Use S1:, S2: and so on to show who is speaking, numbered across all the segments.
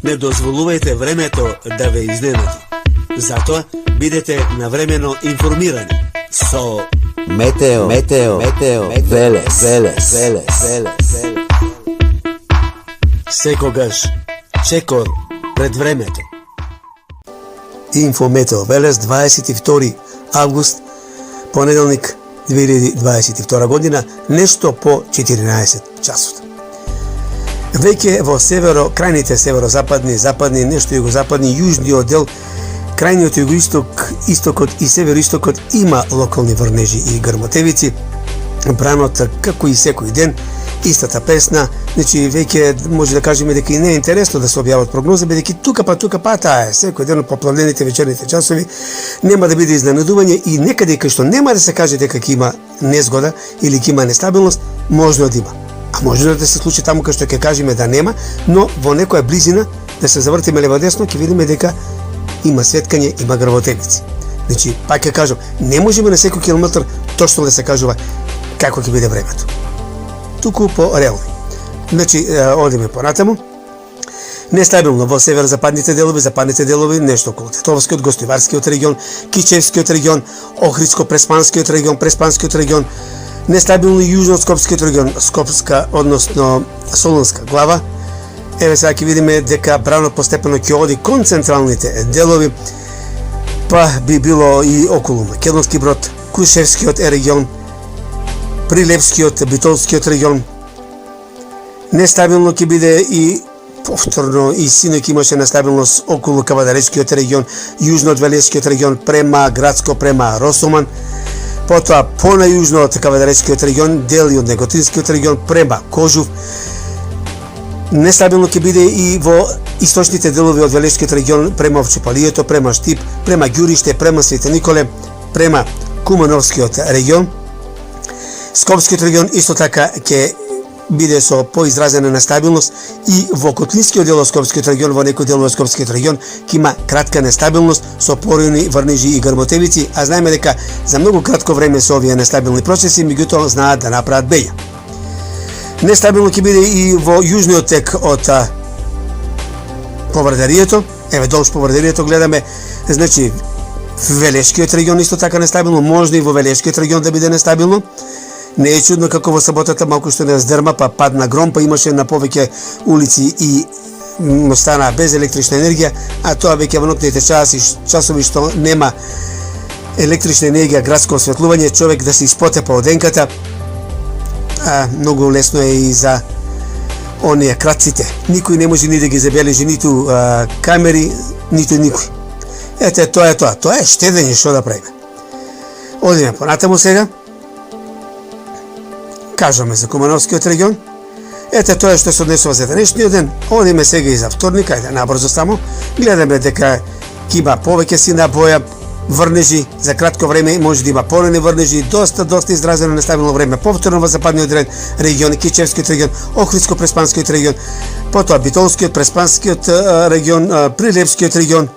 S1: Не дозволувајте времето да ве изненади. Затоа бидете навремено информирани со
S2: Метео, Велес.
S1: секогаш чекор пред времето. Инфометео Велес, 22 август, понеделник 2022 година, нешто по 14 часот. Веќе во крајните северозападни, западни, нешто југозападни, јужниот дел, крајниот југоисток, истокот и североистокот има локални врнежи и грмотевици. Бранот, како и секој ден, истата песна, значи веќе може да кажеме дека и не е интересно да се објават прогнози, бидејќи тука па таа е, секој ден по попладнените вечерните часови нема да биде изненадување и некаде кај што нема да се каже дека ќе има незгода или ќе има нестабилност, можно да има. А може да се случи таму кај што ќе кажеме да нема, но во некоја близина да се завртиме лево-десно, ќе видиме дека има светкање, има грмотевици. Значи, пак ќе кажам, не можеме на секој километар точно да се кажува како ќе биде времето. Туку по реални. Значи, одиме понатаму. Нестабилно во северозападните делови, западните делови, нешто околу Тетовскиот, Гостиварскиот регион, Кичевскиот регион, Охридско-Преспанскиот регион, Преспанскиот регион, нестабилно јужно Скопскиот регион, Скопска, односно Солунска глава. Еве сега ќе видиме дека бранот постепено ќе оди кон централните делови, па би било и околу Македонски Брод, Крушевскиот регион, Прилепскиот, Битолскиот регион. Нестабилно ќе биде и повторно и синоќ имаше нестабилност околу Кавадаречкиот регион, јужно од Велескиот регион према Градско, према Росоман. Потоа понајужно од Кавадаречкиот регион, дели од Неготинскиот регион према Кожув. Нестабилно ќе биде и во источните делови од Велешкиот регион према Овчепалието, према Штип, према Ѓуриште, према Свети Николе, према Кумановскиот регион. Скопскиот регион исто така ќе биде со поизразена нестабилност и во Котлинскиот дел од Скопскиот регион, во некој дел од Скопскиот регион ќе има кратка нестабилност со поројни врнежи и грмотевици, а знаеме дека за многу кратко време со овие нестабилни процеси, меѓутоа знаат да направат беја. Нестабилно ќе биде и во јужниот тек од Поврдарието. Еве долж Поврдарието гледаме, значи Велешкиот регион исто така нестабилно, можно и во Велешкиот регион да биде нестабилно. Не е чудно како во саботата малку што не здрма, па падна гром, па имаше на повеќе улици и остана без електрична енергија, а тоа веќе во ноќните часови што нема електрична енергија, градско осветлување, човек да се испотепа од енката. Многу лесно е и за оние крадците. Никој не може ни да ги забележи, ниту камери, ниту никој. Ете, тоа е тоа. Тоа е штедење, што да правиме. Одиме понатаму сега. Кажаме за Кумановскиот регион. Ете, тоа е што се однесува за денешниот ден. Одиме сега и за вторник, ајде набрзо само. Гледаме дека ќе има повеќе сина боја, врнежи, за кратко време може да има порани врнежи, доста изразено нестабилно време, повторно во западниот регион, Кичевскиот регион, Охридско-Преспанскиот регион, потоа Битолскиот, Преспанскиот регион, Прилепскиот регион.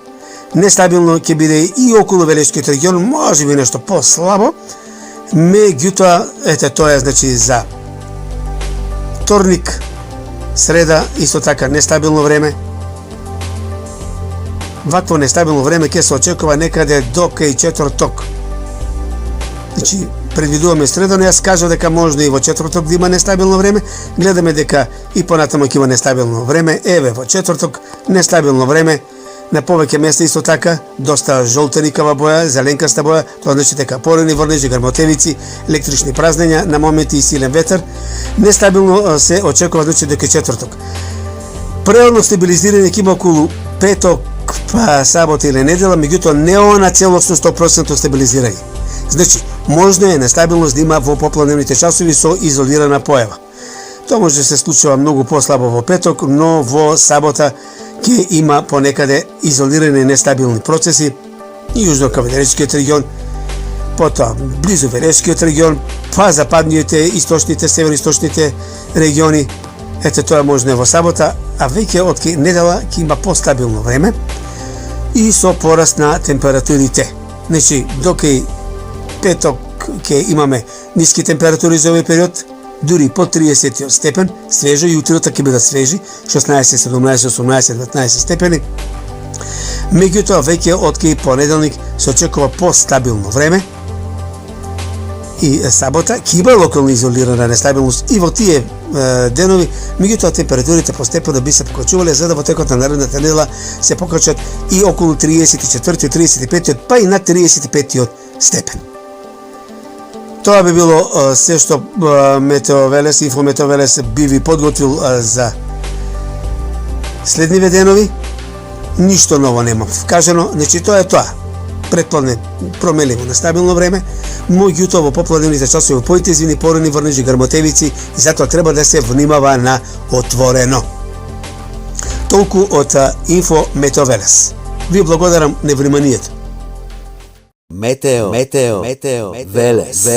S1: Нестабилно ќе биде и околу Велешкиот регион, може би нешто послабо, меѓутоа, ете тоа е значи за вторник, среда, исто така нестабилно време. Вакво нестабилно време ќе се очекува некаде до кај четврток. Значи, предвидуваме среда, но јас кажав дека можно и во четврток да има нестабилно време. Гледаме дека и понатаму ќе има нестабилно време. Еве, во четврток нестабилно време. На повеќе места исто така, доста жолтеникава боја, зеленкаста боја, тоа значи дека порани врнежи, грмотевици, електрични празнења, на моменти и силен ветер. Нестабилно се очекува значи дека четврток. Пределно стабилизирање ќе има околу петок, па сабота или недела, меѓутоа не она целосно 100% стабилизирање. Значи, можно е нестабилност да има во попладневните часови со изолирана појава. Тоа може да се случува многу послабо во петок, но во сабота ќе има понекаде изолирани нестабилни процеси и јужно Кавадаречкиот регион, потоа близу Велешкиот регион, па западните, источните, североисточните региони. Ете тоа може во сабота, а веќе од недела ќе има постабилно време и со пораст на температурите. Значи, докај петок ќе имаме ниски температури за овој период, дури под 30 степен, свежо, јутрото ќе бидат свежи, 16, 17, 18, 19 степени. Меѓутоа, веќе од кај понеделник се очекува постабилно време и сабота ќе има локална изолирана нестабилност и во тие денови, меѓутоа температурите постепено би се покачувале, за да во текот на наредната недела се покачат и околу 34, 35, па и над 35 степен. Тоа би било се што Метеовелес, Инфометеовелес би ви подготвил за следниве денови. Ништо ново нема кажано, значи тоа е тоа. Претпладне промеливо нестабилно време, меѓутоа во попладневните часови поинтензивни порани врнежи, грмотевици и затоа треба да се внимава на отворено. Толку од Инфометеовелес. Ви благодарам на вниманието.
S2: Метео, Велес.